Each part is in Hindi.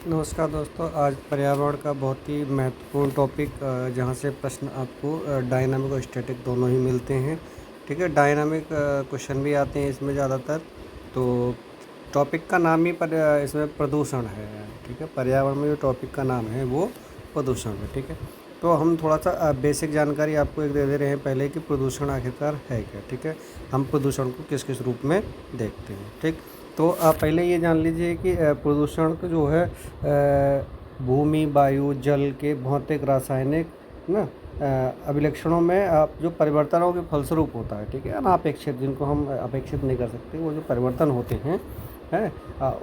नमस्कार दोस्तों, आज पर्यावरण का बहुत ही महत्वपूर्ण टॉपिक जहाँ से प्रश्न आपको डायनामिक और स्टैटिक दोनों ही मिलते हैं। ठीक है, डायनामिक क्वेश्चन भी आते हैं इसमें ज़्यादातर। तो टॉपिक का नाम ही इसमें प्रदूषण है। ठीक है, पर्यावरण में जो टॉपिक का नाम है वो प्रदूषण है। ठीक है, तो हम थोड़ा सा बेसिक जानकारी आपको एक दे दे रहे हैं पहले कि प्रदूषण आखिरकार है क्या। ठीक है, हम प्रदूषण को किस किस रूप में देखते हैं। ठीक, तो आप पहले ये जान लीजिए कि प्रदूषण को जो है भूमि, वायु, जल के भौतिक, रासायनिक ना अभिलक्षणों में जो परिवर्तनों के फलस्वरूप होता है। ठीक है, अनापेक्षित, जिनको हम अपेक्षित नहीं कर सकते, वो जो परिवर्तन होते हैं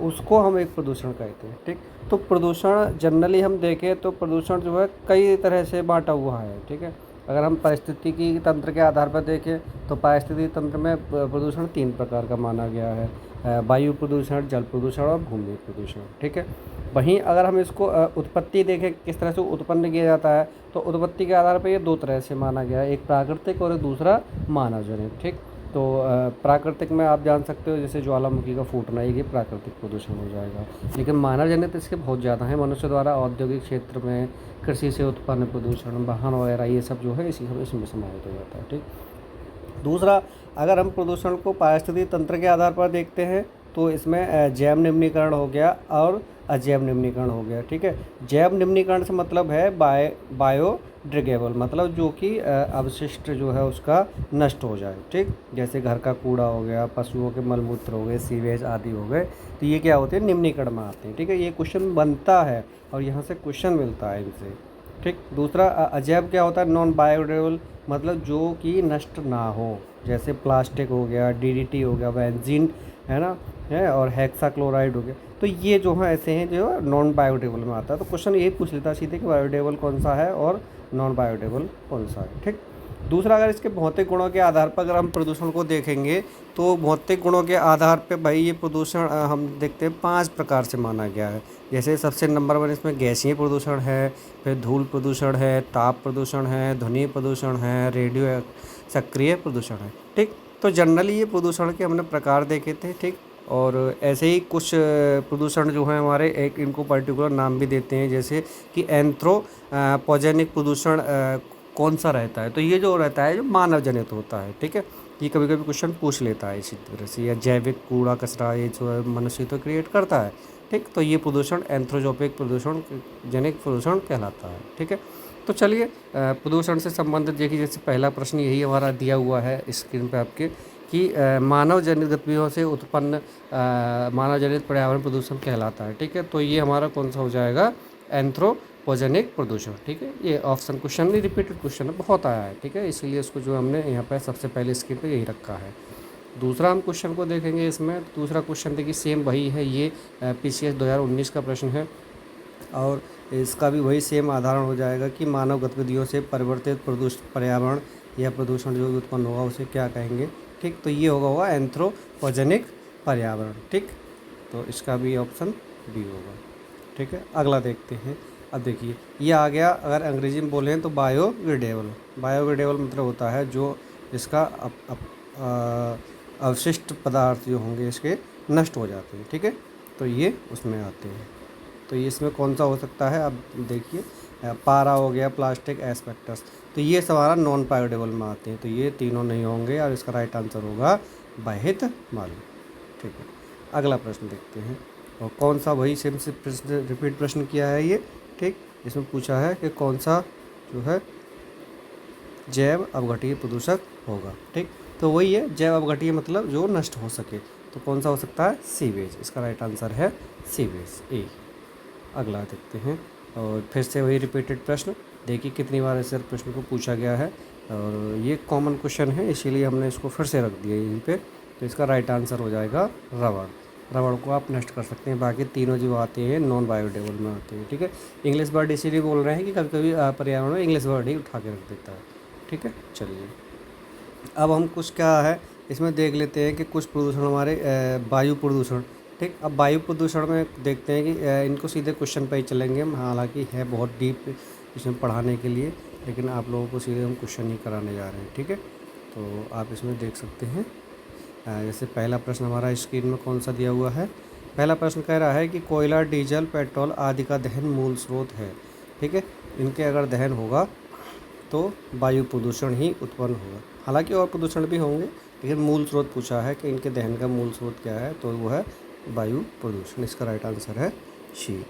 उसको हम एक प्रदूषण कहते हैं। ठीक, तो प्रदूषण जनरली हम देखें तो प्रदूषण जो है कई तरह से बांटा हुआ है। ठीक है, अगर हम पारिस्थितिकी तंत्र के आधार पर देखें तो पारिस्थितिकी तंत्र में प्रदूषण 3 प्रकार का माना गया है: वायु प्रदूषण, जल प्रदूषण और भूमि प्रदूषण। ठीक है, वहीं अगर हम इसको उत्पत्ति देखें किस तरह से उत्पन्न किया जाता है, तो उत्पत्ति के आधार पर ये 2 तरह से माना गया है, एक प्राकृतिक और दूसरा मानव जनित। ठीक, तो प्राकृतिक में आप जान सकते हो जैसे ज्वालामुखी का फूटना, ये प्राकृतिक प्रदूषण हो जाएगा। लेकिन मानव जनित इसके बहुत ज़्यादा हैं, मनुष्य द्वारा औद्योगिक क्षेत्र में कृषि से उत्पन्न प्रदूषण, वाहन वगैरह, ये सब जो है इसमें समाहित हो जाता है। ठीक, दूसरा, अगर हम प्रदूषण को पारिस्थितिकी तंत्र के आधार पर देखते हैं तो इसमें जैव निम्नीकरण हो गया और अजैव निम्नीकरण हो गया। ठीक है, जैव निम्नीकरण से मतलब है बायोडिग्रेडेबल, मतलब जो कि अवशिष्ट जो है उसका नष्ट हो जाए। ठीक, जैसे घर का कूड़ा हो गया, पशुओं के मलमूत्र हो गए, सीवेज आदि हो गए, तो ये क्या होते हैं, निम्नीकरण में आते हैं। ठीक है, ये क्वेश्चन बनता है और यहाँ से क्वेश्चन मिलता है इनसे। ठीक, दूसरा अजैव क्या होता है, नॉन बायोडिग्रेडेबल, मतलब जो कि नष्ट ना हो, जैसे प्लास्टिक हो गया, डीडीटी हो गया, बेंजीन है ना, है, और हेक्साक्लोराइड हो गया। तो ये जो है ऐसे हैं जो नॉन बायोडिग्रेडेबल में आता है। तो क्वेश्चन यही पूछ लेता है सीधे कि बायोडिग्रेडेबल कौन सा है और नॉन बायोडिग्रेडेबल कौन सा है। ठीक, दूसरा, अगर इसके भौतिक गुणों के आधार पर अगर हम प्रदूषण को देखेंगे तो भौतिक गुणों के आधार पे भाई ये प्रदूषण हम देखते हैं 5 प्रकार से माना गया है। जैसे सबसे नंबर 1 इसमें गैसीय प्रदूषण है, फिर धूल प्रदूषण है, ताप प्रदूषण है, ध्वनि प्रदूषण है, रेडियो सक्रिय प्रदूषण है। ठीक, तो जनरली ये प्रदूषण के हमने प्रकार देखे थे। ठीक, और ऐसे ही कुछ प्रदूषण जो हैं हमारे, एक इनको पर्टिकुलर नाम भी देते हैं, जैसे कि एंथ्रोपोजेनिक प्रदूषण कौन सा रहता है, तो ये जो रहता है जो मानव जनित होता है। ठीक है, ये कभी कभी क्वेश्चन पूछ लेता है इसी तरह से, या जैविक कूड़ा कचरा ये जो है मनुष्य तो क्रिएट करता है। ठीक, तो ये प्रदूषण एंथ्रोजोपिक प्रदूषण जनिक प्रदूषण कहलाता है। ठीक है, तो चलिए प्रदूषण से संबंधित देखिए, जैसे पहला प्रश्न यही हमारा दिया हुआ है स्क्रीन पे आपके कि मानव जनित गतिविधियों से उत्पन्न मानव जनित पर्यावरण प्रदूषण कहलाता है। ठीक है, तो ये हमारा कौन सा हो जाएगा, एंथ्रोपोजेनिक प्रदूषण। ठीक है, ये ऑप्शन क्वेश्चन नहीं, रिपीटेड क्वेश्चन है, बहुत आया है। ठीक है, इसलिए इसको जो हमने यहाँ पर सबसे पहले स्क्रीन पे यही रखा है। दूसरा हम क्वेश्चन को देखेंगे इसमें, दूसरा क्वेश्चन देखिए सेम वही है, ये PCS 2019 का प्रश्न है और इसका भी वही सेम आधारण हो जाएगा कि मानव गतिविधियों से परिवर्तित प्रदूषित पर्यावरण या प्रदूषण जो भी उत्पन्न होगा उसे क्या कहेंगे। ठीक, तो ये होगा एंथ्रोपोजेनिक पर्यावरण। ठीक, तो इसका भी ऑप्शन बी होगा। ठीक है, अगला देखते हैं। अब देखिए ये आ गया, अगर अंग्रेजी में बोलें तो बायोडिग्रेडेबल। बायोडिग्रेडेबल मतलब होता है जो इसका अवशिष्ट पदार्थ जो होंगे इसके नष्ट हो जाते हैं। ठीक है, तो ये उसमें आते हैं। तो ये इसमें कौन सा हो सकता है, अब देखिए पारा हो गया, प्लास्टिक, एस्पेक्टस, तो ये सब हमारा नॉन बायोडिग्रेडेबल में आते हैं, तो ये तीनों नहीं होंगे और इसका राइट आंसर होगा बाहित मालूम। ठीक है, अगला प्रश्न देखते हैं, और कौन सा वही सेम से प्रश्न रिपीट प्रश्न किया है ये। ठीक, इसमें पूछा है कि कौन सा जो है जैव अपघटनीय प्रदूषक होगा। ठीक, तो वही है जैव अपघटनीय, मतलब जो नष्ट हो सके, तो कौन सा हो सकता है, सीवेज, इसका राइट आंसर है सीवेज, ए। अगला देखते हैं, और फिर से वही रिपीटेड प्रश्न, देखिए कितनी बार इस प्रश्न को पूछा गया है, और ये कॉमन क्वेश्चन है इसीलिए हमने इसको फिर से रख दिया यहीं पे। तो इसका राइट आंसर हो जाएगा रबड़। रबड़ को आप नष्ट कर सकते हैं, बाकी तीनों जो आते हैं नॉन बायोडिग्रेडेबल में आते हैं। ठीक है, इंग्लिश वर्ड इसीलिए बोल रहे हैं कि कभी कभी पर्यावरण में इंग्लिश वर्ड ही उठा के रख देता है। ठीक है, चलिए अब हम कुछ क्या है इसमें देख लेते हैं कि कुछ प्रदूषण हमारे वायु प्रदूषण। ठीक, अब वायु प्रदूषण में देखते हैं कि इनको सीधे क्वेश्चन पे ही चलेंगे हम, हालांकि है बहुत डीप इसमें पढ़ाने के लिए, लेकिन आप लोगों को सीधे हम क्वेश्चन ही कराने जा रहे हैं। ठीक है, तो आप इसमें देख सकते हैं जैसे पहला प्रश्न हमारा स्क्रीन में कौन सा दिया हुआ है, पहला प्रश्न कह रहा है कि कोयला, डीजल, पेट्रोल आदि का दहन मूल स्रोत है। ठीक है, इनके अगर दहन होगा तो वायु प्रदूषण ही उत्पन्न होगा। हालांकि और प्रदूषण भी होंगे, लेकिन मूल स्रोत पूछा है कि इनके दहन का मूल स्रोत क्या है, तो वो है वायु प्रदूषण। इसका राइट आंसर है सी।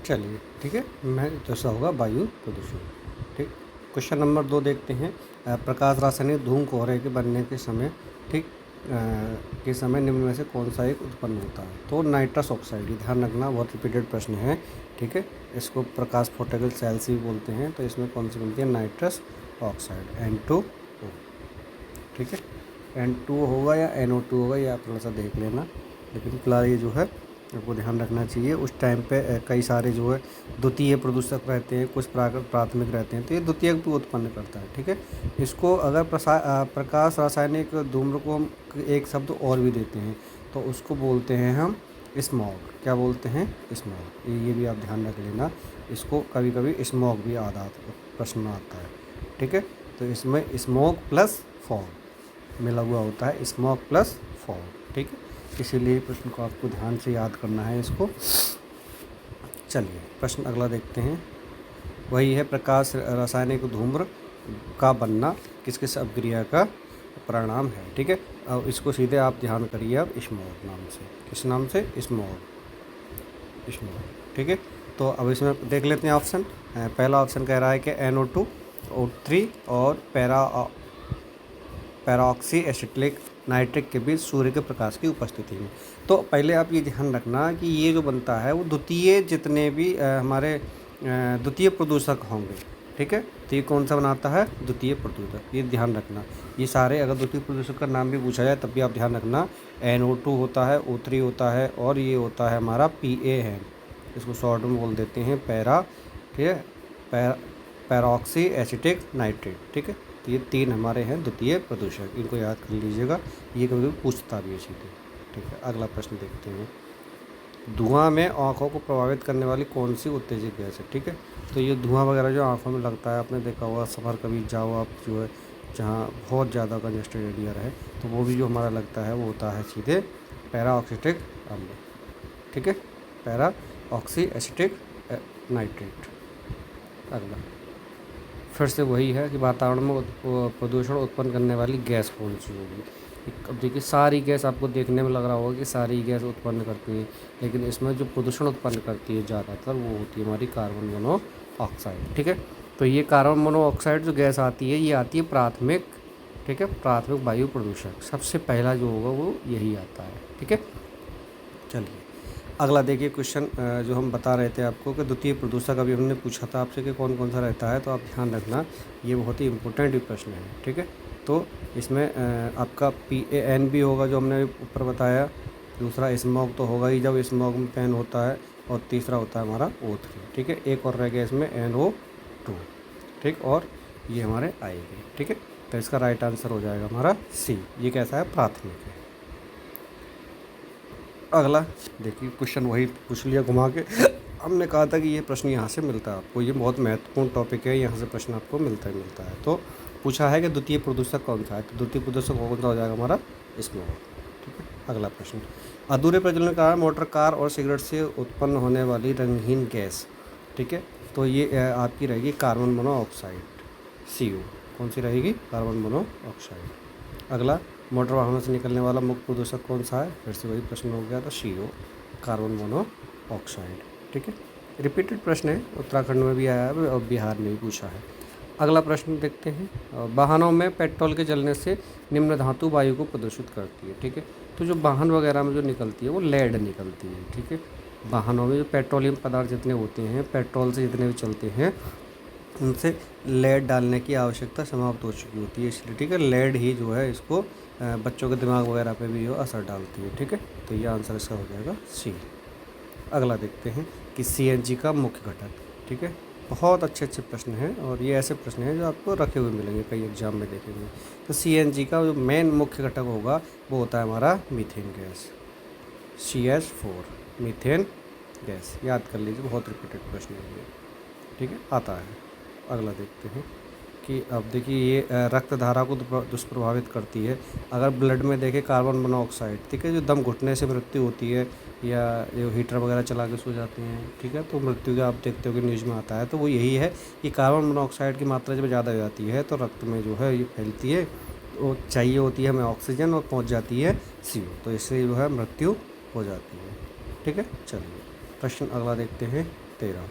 चलिए ठीक है, मैं दूसरा होगा वायु प्रदूषण। ठीक, क्वेश्चन नंबर 2 देखते हैं। प्रकाश रासायनिक धूम कोहरे के बनने के समय, ठीक, के समय निम्न में से कौन सा एक उत्पन्न होता है? तो नाइट्रस ऑक्साइड। ध्यान रखना, बहुत रिपीटेड प्रश्न है। ठीक है, इसको प्रकाश फोटोकल सेल्स भी बोलते हैं। तो इसमें कौन सी बनती है? Nitrous oxide, N2O। ठीक है, N2O होगा या NO2 होगा, ये आप थोड़ा सा देख लेना। लेकिन फिलहाल ये जो है आपको ध्यान रखना चाहिए। उस टाइम पे कई सारे जो है द्वितीय प्रदूषक रहते हैं, कुछ प्राथमिक रहते हैं, तो ये द्वितीयक भी उत्पन्न करता है। ठीक है, इसको अगर प्रकाश रासायनिक धूम्र को हम एक शब्द और भी देते हैं तो उसको बोलते हैं हम स्मॉग। क्या बोलते हैं? स्मॉग। ये भी आप ध्यान रख लेना। इसको कभी कभी स्मॉग भी प्रश्न में आता है। ठीक है, तो इसमें स्मॉग प्लस फॉग मिला हुआ होता है, स्मॉग प्लस फॉग। ठीक है, इसीलिए प्रश्न को आपको ध्यान से याद करना है इसको। चलिए प्रश्न अगला देखते हैं। वही है, प्रकाश रासायनिक धूम्र का बनना किस किस अपक्रिया का परिणाम है? ठीक है, अब इसको सीधे आप ध्यान करिए अब स्मॉग नाम से। किस नाम से? स्मॉग। ठीक है, तो अब इसमें देख लेते हैं ऑप्शन। पहला ऑप्शन कह रहा है कि NO2, O3 और पैराऑक्सी एसिटिक नाइट्रिक के बीच सूर्य के प्रकाश की उपस्थिति में। तो पहले आप ये ध्यान रखना कि ये जो बनता है वो द्वितीय, जितने भी हमारे द्वितीय प्रदूषक होंगे। ठीक है, तो ये कौन सा बनाता है? द्वितीय प्रदूषक। ये ध्यान रखना। ये सारे अगर द्वितीय प्रदूषक का नाम भी पूछा जाए तब भी आप ध्यान रखना। NO2 होता है, O3 होता है, और ये होता है हमारा PA है। इसको शॉर्ट में बोल देते हैं पैरा। ठीक है, पैराऑक्सी एसिटिक नाइट्रेट। ठीक है, तो ये 3 हमारे हैं द्वितीय प्रदूषक। इनको याद कर लीजिएगा, ये कभी भी पूछता भी है सीधे। ठीक है, अगला प्रश्न देखते हैं। धुआं में आँखों को प्रभावित करने वाली कौन सी उत्तेजक गैस है? ठीक है, तो ये धुआं वगैरह जो आँखों में लगता है, आपने देखा होगा सफ़र कभी जाओ आप जो है जहाँ बहुत ज़्यादा कंजेस्टेड एरिया रहे, तो वो भी जो हमारा लगता है वो होता है सीधे पैराऑक्सीटिक अम्ल। ठीक है, पैराऑक्सी एसिटिक नाइट्रेट। अगला फिर से वही है कि वातावरण में प्रदूषण उत्पन्न करने वाली गैस कौन सी होगी? अब देखिए, सारी गैस आपको देखने में लग रहा होगा कि सारी गैस उत्पन्न करती है, लेकिन इसमें जो प्रदूषण उत्पन्न करती है ज़्यादातर वो होती है हमारी कार्बन मोनोऑक्साइड। ठीक है, तो ये कार्बन मोनोऑक्साइड जो गैस आती है ये आती है प्राथमिक। ठीक है, प्राथमिक वायु प्रदूषक सबसे पहला जो होगा वो यही आता है। ठीक है, चलिए अगला देखिए क्वेश्चन। जो हम बता रहे थे आपको कि द्वितीय प्रदूषक, अभी हमने पूछा था आपसे कि कौन कौन सा रहता है, तो आप ध्यान रखना, ये बहुत ही इंपॉर्टेंट प्रश्न है। ठीक है, तो इसमें आपका PAN भी होगा जो हमने ऊपर बताया। दूसरा स्मॉग तो होगा ही जब स्मॉग में पैन होता है, और तीसरा होता है हमारा O3। ठीक है, एक और रह गया इसमें NO2। ठीक, और ये हमारे आएगी। ठीक है, तो इसका राइट आंसर हो जाएगा हमारा C। ये कैसा है? प्राथमिक है। अगला देखिए, क्वेश्चन वही पूछ लिया घुमा के। हमने कहा था कि ये प्रश्न यहाँ से मिलता है आपको, ये बहुत महत्वपूर्ण टॉपिक है, यहाँ से प्रश्न आपको मिलता है। तो पूछा है कि द्वितीय प्रदूषक कौन सा है, तो द्वितीय प्रदूषक कौन सा हो जाएगा हमारा? स्मॉग। ठीक है, अगला प्रश्न। अधूरे प्रज्वलन के कारण मोटर कार और सिगरेट से उत्पन्न होने वाली रंगहीन गैस। ठीक है, तो ये आपकी रहेगी कार्बन मोनोऑक्साइड, CO। कौन सी रहेगी? Carbon monoxide. अगला, मोटर वाहनों से निकलने वाला मुख्य प्रदूषक कौन सा है? फिर से वही प्रश्न हो गया, तो CO, कार्बन मोनोऑक्साइड। ठीक है, रिपीटेड प्रश्न है, उत्तराखंड में भी आया है और बिहार में भी पूछा है। अगला प्रश्न देखते हैं। वाहनों में पेट्रोल के जलने से निम्न धातु वायु को प्रदूषित करती है। ठीक है, तो जो वाहन वगैरह में जो निकलती है वो लेड निकलती है। ठीक है, वाहनों में जो पेट्रोलियम पदार्थ जितने होते हैं, पेट्रोल से जितने भी चलते हैं, उनसे लेड डालने की आवश्यकता समाप्त हो चुकी होती है, इसलिए ठीक है लेड ही जो है इसको बच्चों के दिमाग वगैरह पे भी जो असर डालती है। ठीक है, तो ये आंसर इसका हो जाएगा C। अगला देखते हैं कि CNG का मुख्य घटक। ठीक है, बहुत अच्छे अच्छे प्रश्न हैं, और ये ऐसे प्रश्न हैं जो आपको रखे हुए मिलेंगे, कई एग्जाम में देखेंगे। तो CNG का जो मेन मुख्य घटक होगा वो होता है हमारा methane gas, CH4, methane gas. याद कर लीजिए, बहुत रिपीटेड प्रश्न है ये। ठीक है, आता है। अगला देखते हैं। कि अब देखिए ये रक्त धारा को दुष्प्रभावित करती है। अगर ब्लड में देखें कार्बन मोनोऑक्साइड, ठीक है, जो दम घुटने से मृत्यु होती है या जो हीटर वगैरह चला के सो जाते हैं, ठीक है, तो मृत्यु का आप देखते हो कि न्यूज़ में आता है, तो वो यही है कि कार्बन मोनोऑक्साइड की मात्रा जब ज़्यादा हो जाती है तो रक्त में जो है ये फैलती है, तो चाहिए होती है हमें ऑक्सीजन और पहुंच जाती है CO, तो इससे जो है मृत्यु हो जाती है। ठीक है, चलिए प्रश्न अगला देखते हैं 13।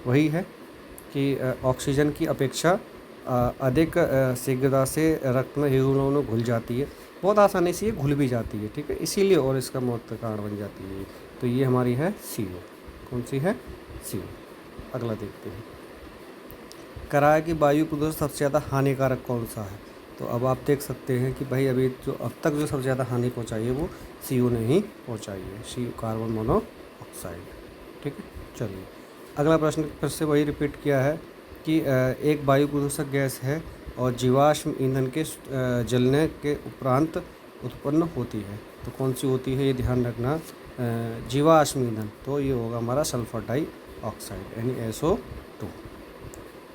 वही है कि ऑक्सीजन की अपेक्षा अधिक शीघ्रता से रक्त में हीमोग्लोबिन घुल जाती है, बहुत आसानी से ये घुल भी जाती है, ठीक है, इसीलिए और इसका मौत का कारण बन जाती है। तो ये हमारी है CO। कौन सी है? CO। अगला देखते हैं, कराया कि वायु प्रदूषण सबसे ज़्यादा हानिकारक कौन सा है। तो अब आप देख सकते हैं कि भाई अभी जो अब तक जो सबसे ज़्यादा हानि पहुंचाई है वो CO ने ही पहुंचाई है, CO कार्बन मोनोऑक्साइड। ठीक है, चलिए अगला प्रश्न फिर से वही रिपीट किया है कि एक वायु प्रदूषक गैस है और जीवाश्म ईंधन के जलने के उपरांत उत्पन्न होती है, तो कौन सी होती है ये ध्यान रखना। जीवाश्म ईंधन, तो ये होगा हमारा सल्फर डाइऑक्साइड यानी SO2।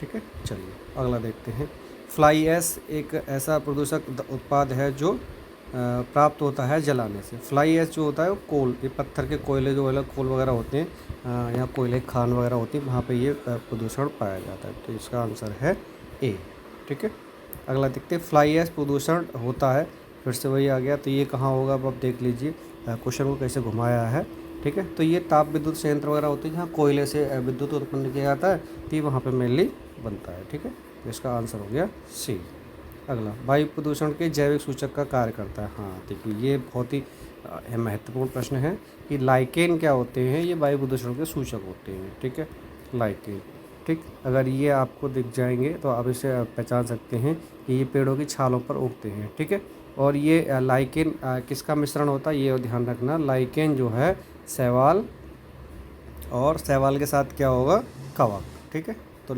ठीक है, चलिए अगला देखते हैं। फ्लाई ऐश एक ऐसा प्रदूषक उत्पाद है जो प्राप्त होता है जलाने से। फ्लाई ऐश जो होता है वो कोल, ये पत्थर के कोयले जो अलग कोल वगैरह होते हैं, यहाँ कोयले खान वगैरह होती है, वहाँ पे ये प्रदूषण पाया जाता है, तो इसका आंसर है A। ठीक है, अगला देखते हैं। फ्लाई ऐश प्रदूषण होता है, फिर से वही आ गया, तो ये कहाँ होगा अब आप देख लीजिए क्वेश्चन को कैसे घुमाया है। ठीक है, तो ये ताप विद्युत संयंत्र वगैरह होते हैं जहाँ कोयले से विद्युत उत्पन्न किया जाता है, तो ये वहाँ पे मेनली बनता है। ठीक है, तो इसका आंसर हो गया C। अगला, वायु प्रदूषण के जैविक सूचक का कार्य करता है। हाँ देखिए ये बहुत ही महत्वपूर्ण प्रश्न है कि लाइकेन क्या होते हैं, ये वायु प्रदूषण के सूचक होते हैं। ठीक है, लाइकेन। ठीक, अगर ये आपको दिख जाएंगे तो आप इसे पहचान सकते हैं कि ये पेड़ों की छालों पर उगते हैं। ठीक है, और ये लाइकेन किसका मिश्रण होता है ये ध्यान रखना। लाइकेन जो है शैवाल, और शैवाल के साथ क्या होगा, कवक। ठीक है, तो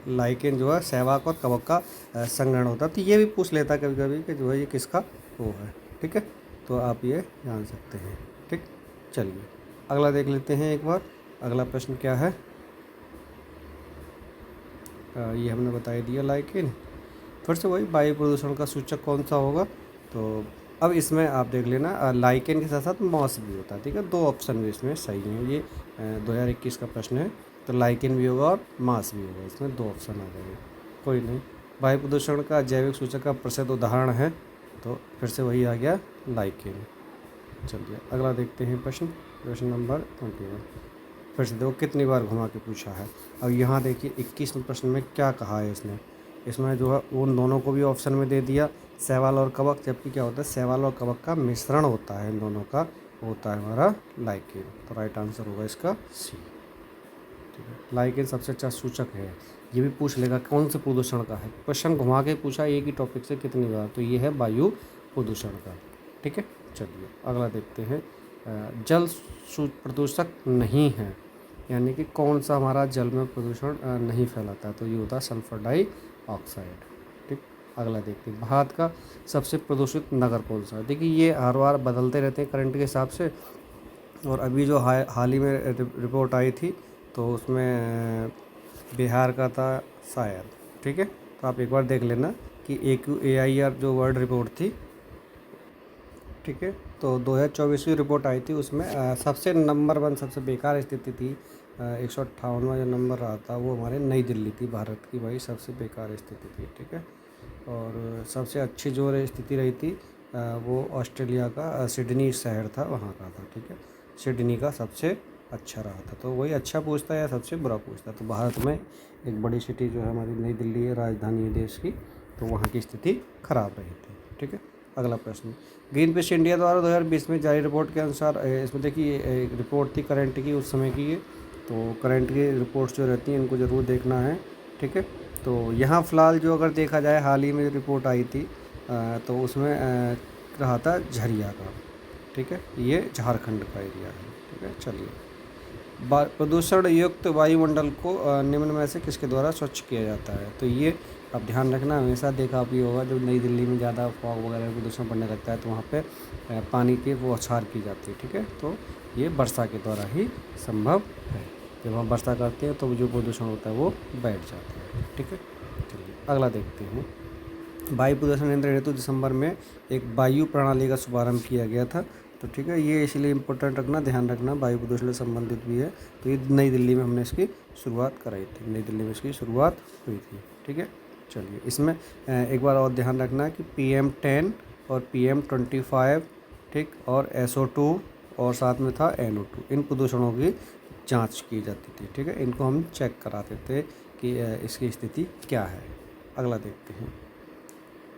लाइकेन जो है शैवाल और कवक का संग्रहण होता है, तो ये भी पूछ लेता है कभी कभी कि जो है ये किसका वो है। ठीक है, तो आप ये जान सकते हैं। ठीक, चलिए अगला देख लेते हैं एक बार। अगला प्रश्न क्या है, ये हमने बता ही दिया लाइकेन। फिर से वही, वायु प्रदूषण का सूचक कौन सा होगा, तो अब इसमें आप देख लेना लाइकेन के साथ साथ मॉस भी होता है। ठीक है, 2 ऑप्शन भी इसमें सही हैं। ये 2021 का प्रश्न है, तो लाइकेन भी होगा और मास भी होगा, इसमें 2 ऑप्शन आ जाएंगे। कोई नहीं, वायु प्रदूषण का जैविक सूचक का प्रसिद्ध उदाहरण है, तो फिर से वही आ गया लाइकेन। चलिए अगला देखते हैं प्रश्न नंबर 21। फिर से देखो कितनी बार घुमा के पूछा है। अब यहाँ देखिए 21वें प्रश्न में क्या कहा है इसमें जो है उन दोनों को भी ऑप्शन में दे दिया, शैवाल और कवक, जबकि क्या होता है शैवाल और कवक का मिश्रण होता है, इन दोनों का होता है हमारा लाइकेन। तो राइट आंसर होगा इसका C। ठीक है, लाइकेन सबसे अच्छा सूचक है। ये भी पूछ लेगा कौन से प्रदूषण का है, क्वेश्चन घुमा के पूछा एक ही टॉपिक से कितनी बार, तो ये है वायु प्रदूषण का। ठीक है, चलिए अगला देखते हैं। जल प्रदूषक नहीं है, यानी कि कौन सा हमारा जल में प्रदूषण नहीं फैलाता है, तो ये होता है सल्फर डाइऑक्साइड। ठीक, अगला देखते हैं। भारत का सबसे प्रदूषित नगर कौन सा है। देखिए ये हर बार बदलते रहते हैं करंट के हिसाब से, और अभी जो हाल ही में रिपोर्ट आई थी तो उसमें बिहार का था शायद। ठीक है, तो आप एक बार देख लेना कि AQAIR जो वर्ल्ड रिपोर्ट थी, ठीक है, तो 2024 रिपोर्ट आई थी, उसमें सबसे नंबर 1 सबसे बेकार स्थिति थी, 158वां जो नंबर रहा था वो हमारे नई दिल्ली थी, भारत की भाई सबसे बेकार स्थिति थी। ठीक है, और सबसे अच्छी जो स्थिति रही थी वो ऑस्ट्रेलिया का सिडनी शहर था, वहाँ का था। ठीक है, सिडनी का सबसे अच्छा रहा था, तो वही अच्छा पूछता है या सबसे बुरा पूछता है। तो भारत में एक बड़ी सिटी जो है हमारी नई दिल्ली है, राजधानी है देश की, तो वहाँ की स्थिति खराब रही थी। ठीक है, अगला प्रश्न। ग्रीन पीस इंडिया द्वारा 2020 में जारी रिपोर्ट के अनुसार, इसमें देखिए एक रिपोर्ट थी करंट की उस समय की, तो करंट की रिपोर्ट्स जो रहती हैं इनको ज़रूर देखना है। ठीक है, तो यहाँ फ़िलहाल जो अगर देखा जाए हाल ही में जो रिपोर्ट आई थी तो उसमें रहा था झरिया का। ठीक है, ये झारखंड का एरिया है। ठीक है, चलिए प्रदूषण युक्त वायुमंडल को निम्न में से किसके द्वारा स्वच्छ किया जाता है, तो ये अब ध्यान रखना, हमेशा देखा भी होगा जब नई दिल्ली में ज़्यादा फॉग वगैरह प्रदूषण बढ़ने लगता है तो वहाँ पे पानी की वो बौछार की जाती है। ठीक है, तो ये वर्षा के द्वारा ही संभव है, जब हम वर्षा करते हैं तो जो प्रदूषण होता है वो बैठ जाता है। ठीक है, अगला देखते हैं, वायु प्रदूषण नियंत्रण हेतु दिसंबर में एक वायु प्रणाली का शुभारंभ किया गया था। तो ठीक है, ये इसलिए इम्पोर्टेंट रखना, ध्यान रखना, वायु प्रदूषण से संबंधित भी है। तो ये नई दिल्ली में हमने इसकी शुरुआत कराई थी, नई दिल्ली में इसकी शुरुआत हुई थी। ठीक है, चलिए इसमें एक बार और ध्यान रखना कि PM10 और PM25, ठीक, और SO2 और साथ में था NO2, इन प्रदूषणों की जांच की जाती थी। ठीक है, इनको हम चेक कराते थे कि इसकी स्थिति क्या है। अगला देखते हैं,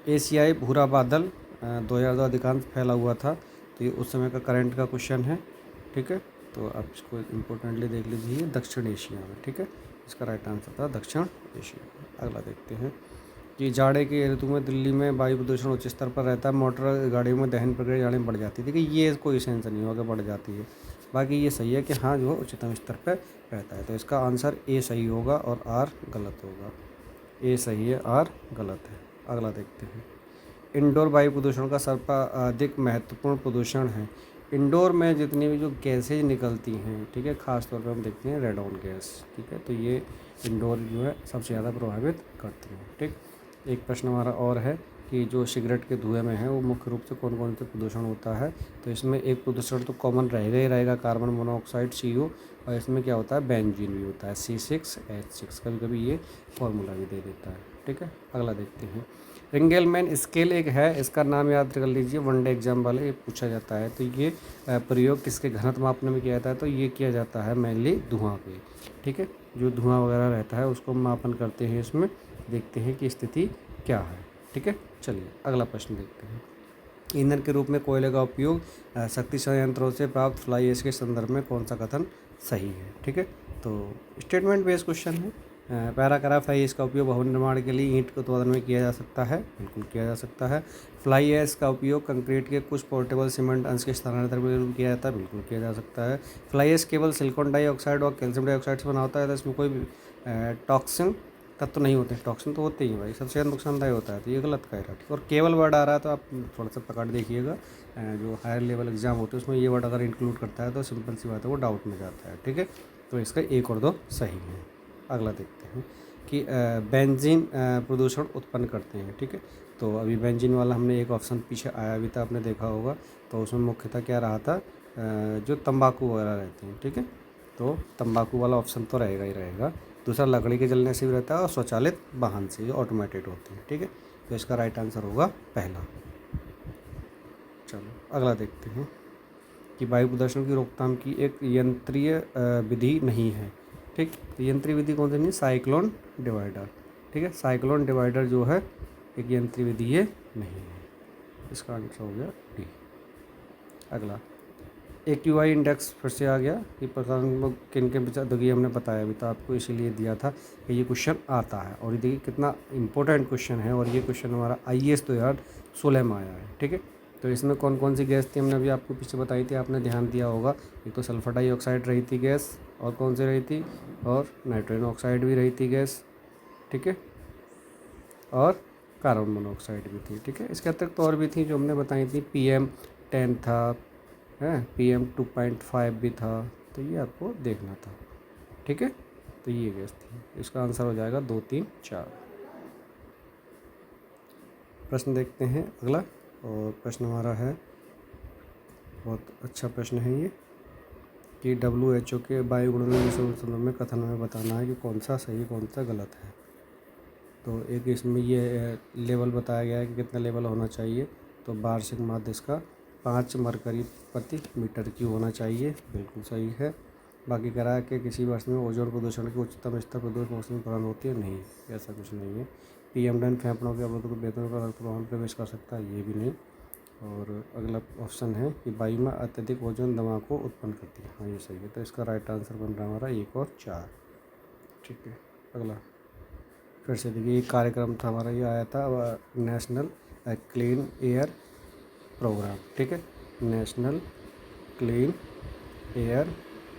एशियाई भूरा बादल 2002 अधिकांश फैला हुआ था। तो ये उस समय का करंट का क्वेश्चन है। ठीक है, तो आप इसको इम्पोर्टेंटली देख लीजिए, दक्षिण एशिया में। ठीक है, इसका राइट आंसर था दक्षिण एशिया। अगला देखते हैं कि जाड़े के ऋतु में दिल्ली में वायु प्रदूषण उच्च स्तर पर रहता है, मोटर गाड़ियों में दहन प्रक्रिया जाड़े में बढ़ जाती है। देखिए ये कोई सेंस नहीं होगा बढ़ जाती है, बाकी ये सही है कि हाँ जो उच्चतम स्तर पर रहता है। तो इसका आंसर ए सही होगा और आर गलत होगा। ए सही है, आर गलत है। अगला देखते हैं, इंडोर वायु प्रदूषण का सर्वाधिक महत्वपूर्ण प्रदूषण है। इंडोर में जितनी भी जो गैसेज निकलती हैं, ठीक है, ख़ास तौर पे हम देखते हैं रेडॉन गैस। ठीक है, तो ये इंडोर जो है सबसे ज़्यादा प्रभावित करती हैं। ठीक, एक प्रश्न हमारा और है कि जो सिगरेट के धुएं में है वो मुख्य रूप से कौन कौन से प्रदूषण होता है। तो इसमें एक प्रदूषण तो कॉमन रहेगा ही रहेगा, कार्बन मोनोऑक्साइड CO, और इसमें क्या होता है, बेंजीन भी होता है, C6H6। कभी कभी ये फॉर्मूला भी दे देता है। ठीक है, अगला देखते हैं, रिंगेलमैन स्केल एक है, इसका नाम याद कर लीजिए, वनडे एग्जाम वाले ये पूछा जाता है। तो ये प्रयोग किसके घनत्व मापने में किया जाता है, तो ये किया जाता है मेनली धुआं पे। ठीक है, जो धुआं वगैरह रहता है उसको मापन करते हैं, इसमें देखते हैं कि स्थिति क्या है। ठीक है, चलिए अगला प्रश्न देखते हैं, ईंधन के रूप में कोयले का उपयोग शक्ति संयंत्रों से प्राप्त फ्लाई ऐश के संदर्भ में कौन सा कथन सही है। ठीक है, तो स्टेटमेंट बेस्ड क्वेश्चन है। पैराग्राफ है, इसका उपयोग भवन निर्माण के लिए ईंट के उत्पादन में किया जा सकता है, बिल्कुल किया जा सकता है। फ्लाई ऐश का उपयोग कंक्रीट के कुछ पोर्टेबल सीमेंट अंश के स्थानांतरण में किया जाता है, बिल्कुल किया जा सकता है। फ्लाई ऐश केवल सिलिकॉन डाइऑक्साइड और कैल्शियम डाइऑक्साइड से बना होता है, तो इसमें कोई टॉक्सिन तत्व नहीं होते। टॉक्सिन तो होते ही भाई, सबसे ज़्यादा नुकसानदायक होता है, तो ये गलत कह रहा है। और केवल वर्ड आ रहा है तो आप थोड़ा सा पकड़ देखिएगा, जो हायर लेवल एग्जाम होते हैं उसमें ये वर्ड अगर इंक्लूड करता है तो सिंपल सी बात है वो डाउट में जाता है। ठीक है, तो इसका 1 और 2 सही है। अगला देखते हैं कि बेंजीन प्रदूषण उत्पन्न करते हैं। ठीक है, तो अभी बेंजीन वाला हमने एक ऑप्शन पीछे आया भी था, आपने देखा होगा। तो उसमें मुख्यतः क्या रहा था, जो तंबाकू वगैरह रहते हैं। ठीक है, तो तंबाकू वाला ऑप्शन तो रहेगा ही रहेगा। दूसरा लकड़ी के जलने से भी रहता है, और स्वचालित वाहन से जो ऑटोमेटेड होती है। ठीक है, तो इसका राइट आंसर होगा पहला। चलो अगला देखते हैं कि वायु प्रदूषण की रोकथाम की एक यंत्रीय विधि नहीं है। ठीक, तो यंत्रीय विधि कौन सी नहीं है, साइक्लोन डिवाइडर। ठीक है, साइक्लोन डिवाइडर जो है एक यंत्रीय विधि ये नहीं है, इसका आंसर हो गया डी। अगला, AQI इंडेक्स फिर से आ गया कि प्रकार किन के विचार, देखिए हमने बताया भी था आपको, इसीलिए दिया था कि ये क्वेश्चन आता है। और ये देखिए कितना इंपॉर्टेंट क्वेश्चन है, और ये क्वेश्चन हमारा IAS 2016 में आया है। ठीक है, तो इसमें कौन कौन सी गैस थी हमने अभी आपको पीछे बताई थी, आपने ध्यान दिया होगा। एक तो सल्फर डाइऑक्साइड रही थी गैस, और कौन सी रही थी, और नाइट्रोजन ऑक्साइड भी रही थी गैस। ठीक है, और कार्बन मोनोऑक्साइड भी थी। ठीक है, इसके अतिरिक्त और भी थी जो हमने बताई थी, PM10 था, है PM2.5 भी था। तो ये आपको देखना था। ठीक है, तो ये गैस थी, इसका आंसर हो जाएगा 2, 3, 4। प्रश्न देखते हैं अगला, और प्रश्न हमारा है, बहुत अच्छा प्रश्न है ये, कि WHO के वायु गुणों संदर्भ में कथन में बताना है कि कौन सा सही कौन सा गलत है। तो एक इसमें ये लेवल बताया गया है कि कितना लेवल होना चाहिए। तो वार्षिक माध्य इसका 5 मरकरी प्रति मीटर क्यूब होना चाहिए, बिल्कुल सही है। बाकी करा कि किसी वर्ष में ओजोन प्रदूषण के उच्चतम स्तर प्रदूषण मौसम प्रदान होती है, नहीं, ऐसा कुछ नहीं है। PM10 फेफड़ों के अवरोध को बेहतर पर रक्त प्रवाह प्रवेश कर सकता है, ये भी नहीं। और अगला ऑप्शन है कि वायु में अत्यधिक ओजोन दबाव को उत्पन्न करती है, हाँ ये सही है। तो इसका राइट आंसर बन रहा है हमारा 1 और 4। ठीक है, अगला फिर से देखिए, एक कार्यक्रम था हमारा, ये आया था नेशनल क्लीन एयर प्रोग्राम। ठीक है, नेशनल क्लीन एयर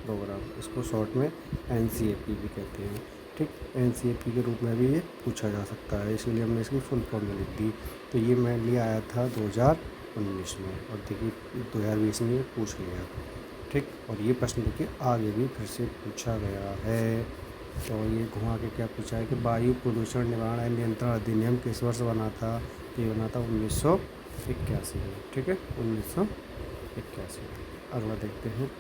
प्रोग्राम, इसको शॉर्ट में NCAP भी कहते हैं। ठीक, NCAP के रूप में भी ये पूछा जा सकता है, इसीलिए हमने इसकी फुल फॉर्म में लिख दी। तो ये मेनली आया था 2019 में, और देखिए 2020 में ये पूछ लिया। ठीक, और ये प्रश्न देखिए आगे भी फिर से पूछा गया है। तो ये घुमा के क्या पूछा है कि वायु प्रदूषण निवारण एवं नियंत्रण अधिनियम किस वर्ष बना था? तो ये बना था 1981 में। ठीक है, 1981 में। अगला देखते हैं,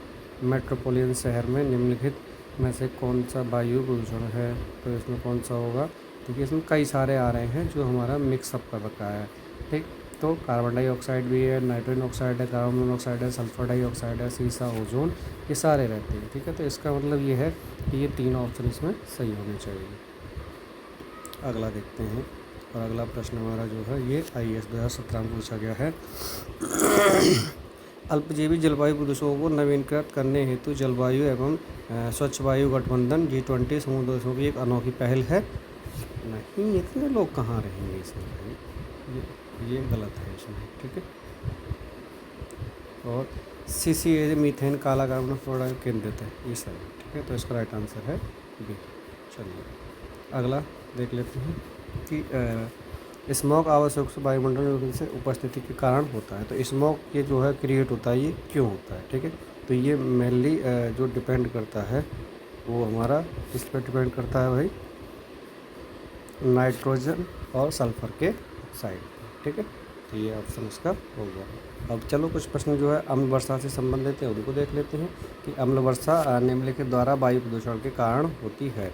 मेट्रोपॉलिटन शहर में निम्नलिखित में से कौन सा वायु प्रदूषण है? तो इसमें कौन सा होगा? देखिए इसमें कई सारे आ रहे हैं जो हमारा मिक्सअप कर रखा है। ठीक, तो कार्बन डाइऑक्साइड भी है, नाइट्रोजन ऑक्साइड है, कार्बन मोनोऑक्साइड है, सल्फर डाइऑक्साइड है, सीसा, ओजोन, ये सारे रहते हैं। ठीक है, तो इसका मतलब ये है कि ये तीन ऑप्शन इसमें सही होने चाहिए। अगला देखते हैं, और अगला प्रश्न हमारा जो है ये IAS 2017 में पूछा गया है। अल्पजीवी जलवायु प्रदूषकों को नवीनीकृत करने हेतु जलवायु एवं स्वच्छ वायु गठबंधन G20 समूह देशों की एक अनोखी पहल है। नहीं, इतने लोग कहाँ रहेंगे इसमें भाई, ये गलत है इसमें। ठीक है, और CCA मीथेन काला कार्बन फ्लोराइड केंद्रित है, ये सही है। ठीक है, तो इसका राइट आंसर है बी। चलिए अगला देख लेते हैं कि स्मॉग आवश्यक वायुमंडल से उपस्थिति के कारण होता है। तो स्मॉग ये जो है क्रिएट होता है, ये क्यों होता है? ठीक है, तो ये मेनली जो डिपेंड करता है वो हमारा इस पर डिपेंड करता है भाई, नाइट्रोजन और सल्फर के ऑक्साइड। ठीक है, तो ये ऑप्शन इसका हो गया। अब चलो कुछ प्रश्न जो है अम्ल वर्षा से संबंधित है उनको देख लेते हैं कि अम्ल वर्षा निम्नलिखित द्वारा वायु प्रदूषण के कारण होती है।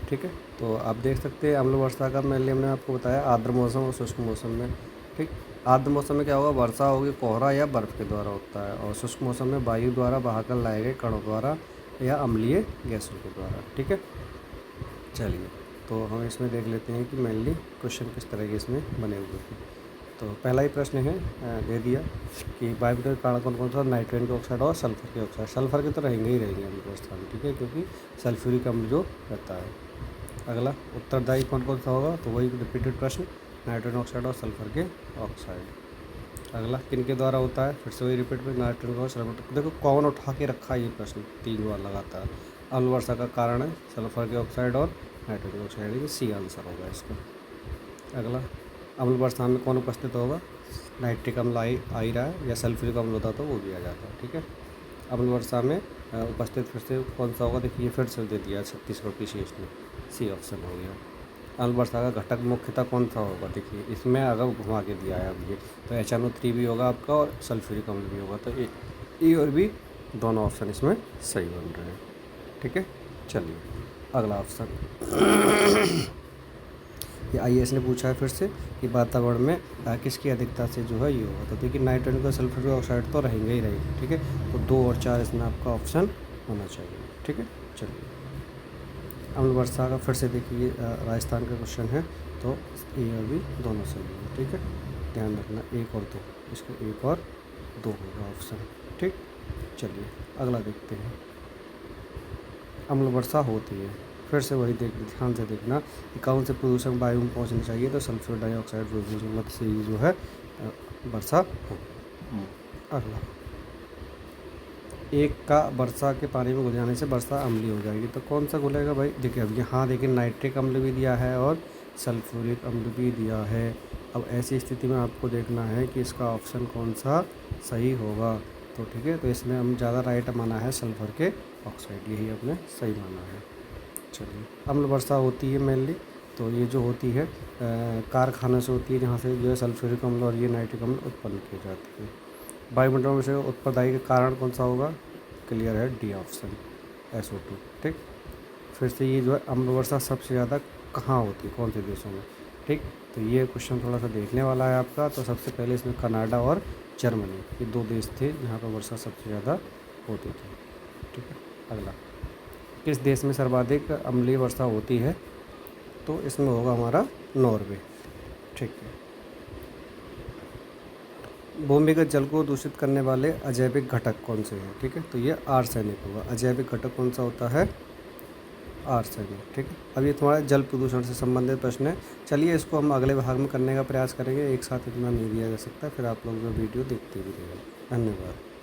ठीक है, तो आप देख सकते हैं अम्ल वर्षा का मेनली हमने आपको बताया आर्द्र मौसम और शुष्क मौसम में। ठीक, आर्द्र मौसम में क्या होगा, वर्षा होगी कोहरा या बर्फ़ के द्वारा होता है, और शुष्क मौसम में वायु द्वारा बहाकर लाए गए कणों द्वारा या अम्लीय गैसों के द्वारा। ठीक है, चलिए तो हम इसमें देख लेते हैं कि मेनली क्वेश्चन किस तरह के इसमें बने हुए हैं। तो पहला ही प्रश्न है दे दिया कि वायु के कारण कौन कौन सा, नाइट्रोजन के ऑक्साइड और सल्फर के ऑक्साइड। सल्फर के तो रहेंगे ही रहेंगे अम्ल अवस्था में। ठीक है, क्योंकि सल्फ्यूरिक अम्ल जो रहता है। अगला उत्तरदायी कौन कौन सा होगा, तो वही रिपीटेड प्रश्न, नाइट्रोजन ऑक्साइड और सल्फर के ऑक्साइड। अगला किन के द्वारा होता है, फिर से वही रिपीट में, नाइट्रोजन और सल्फर। देखो कौन उठा के रखा है ये प्रश्न 3 बार लगातार। अम्ल वर्षा का कारण है सल्फर के ऑक्साइड और नाइट्रोजन ऑक्साइड, ये सी आंसर होगा इसका। अगला अम्ल वर्षा में कौन उपस्थित होगा, नाइट्रिक अम्ल आ ही रहा है, या सल्फ्यूरिक अम्ल होता तो वो भी आ जाता है। ठीक है, अम्ल वर्षा में उपस्थित फिर से कौन सा होगा, देखिए फिर से दे दिया छत्तीसगढ़ की शेष ने, सी ऑप्शन हो गया। अम्ल वर्षा का घटक मुख्यतः कौन सा होगा, देखिए इसमें अगर घुमा के दिया है अब ये, तो HNO3 भी होगा आपका और सल्फ्यूरिक अम्ल भी होगा। तो ए और बी दोनों ऑप्शन इसमें सही बन रहे हैं। ठीक है, चलिए अगला ऑप्शन ये IAS ने पूछा है फिर से कि वातावरण में किसकी अधिकता से जो है ये होगा। तो देखिए नाइट्रोजन का सल्फर ऑक्साइड तो रहेंगे ही रहेंगे। ठीक है, तो 2 और 4 इसमें आपका ऑप्शन होना चाहिए। ठीक है, चलिए अम्ल वर्षा का फिर से देखिए राजस्थान का क्वेश्चन है, तो ए और बी दोनों सही है। ठीक है, ध्यान रखना 1 और 2, इसका 1 और 2 होगा ऑप्शन। ठीक, चलिए अगला देखते हैं। अम्ल वर्षा होती है, फिर से वही ध्यान से देखना कि कौन से प्रदूषक वायु में पहुंचनी चाहिए, तो सल्फर डाइऑक्साइड प्रदूषण से ही जो है वर्षा होगी। अगला, एक का वर्षा के पानी में घुल जाने से वर्षा अम्लीय हो जाएगी, तो कौन सा घुलेगा भाई? देखिए अब यहाँ देखिए नाइट्रिक अम्ल भी दिया है और सल्फ्यूरिक अम्ल भी दिया है। अब ऐसी स्थिति में आपको देखना है कि इसका ऑप्शन कौन सा सही होगा। तो ठीक है, तो इसमें हम ज़्यादा राइट माना है सल्फर के ऑक्साइड, यही हमने सही माना है। चलिए अम्ल वर्षा होती है मेनली, तो ये जो होती है कारखानों से होती है, जहाँ से जो है सल्फ्यूरिक अम्ल और ये नाइट्रिक अम्ल उत्पन्न किए जाते हैं। वायुमंडल में से उत्पत्ति का कारण कौन सा होगा, क्लियर है डी ऑप्शन, SO2। ठीक, फिर से ये जो है अम्ल वर्षा सबसे ज़्यादा कहाँ होती है, कौन से देशों में? ठीक, तो ये क्वेश्चन थोड़ा सा देखने वाला है आपका। तो सबसे पहले इसमें कनाडा और जर्मनी, ये 2 देश थे जहाँ पर वर्षा सबसे ज़्यादा होती थी। ठीक है, अगला, किस देश में सर्वाधिक अम्लीय वर्षा होती है? तो इसमें होगा हमारा नॉर्वे। ठीक है, भूमिगत जल को दूषित करने वाले अजैविक घटक कौन से हैं? ठीक है, तो ये आर्सेनिक होगा। अजैविक घटक कौन सा होता है? आर्सेनिक। ठीक है, अब ये तुम्हारा जल प्रदूषण से संबंधित प्रश्न है। चलिए इसको हम अगले भाग में करने का प्रयास करेंगे, एक साथ इतना नहीं दिया जा सकता, फिर आप लोग जो वीडियो देखते भी रहिए। धन्यवाद।